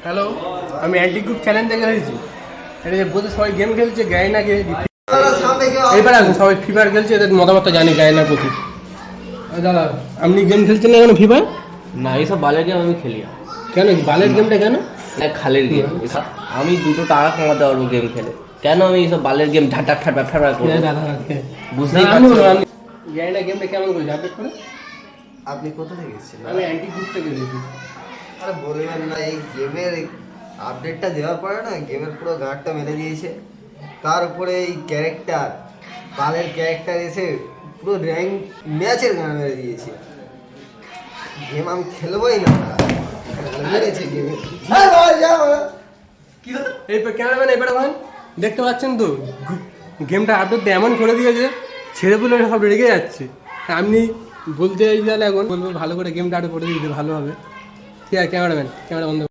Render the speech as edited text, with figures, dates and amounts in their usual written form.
Hello, আমি anti group channel থেকে এসেছি। এটা যে বলতে সবাই গেম খেলছে গায়নাকে, এবার আসুন সবাই ফ্রি ফায়ার খেলছে, এদের মতামত জানি গায়নার প্রতি। দাদা আপনি গেম খেলছেন না কেন ফ্রি ফায়ার? না, এইসব বালের গেম আমি খেলি না। কেন বালের গেমটা কেন? খালের গেম এসব, আমি 2 টাকা কামাতে পারবো গেম খেলে। কেন আমি এইসব বালের গেম ঠাটা ঠাটা ঠাটা করবো? বুঝতেই পারছি না। গায়না গেমটা কেমন করে আপডেট করে? আপনি কোথা থেকে এসেছিলেন? আমি অ্যান্টি গ্রুপ থেকে এসেছি। আরে বলবেন না, এই গেমের আপডেটটা দেওয়ার পরে না গেমের পুরো গাঁটটা মেরে দিয়েছে। তার উপরে এই ক্যারেক্টার, বালের ক্যারেক্টার এসে পুরো র্যাঙ্ক ম্যাচের গান মেরে দিয়েছে। গেম আমি খেলবোই না, মেরেছে গেমে। এই ক্যামেরাম্যান এবারে ভাই দেখতে পাচ্ছেন তো, গেমটা আপডেট এমন করে দিয়েছে ছেলেপুলে সব রেগে যাচ্ছে। আপনি বলতে চাই তাহলে এখন বলবো ভালো করে গেমটা আপডেট করে দিতে ভালো হবে। ঠিক আছে ক্যামেরা বন্ধ।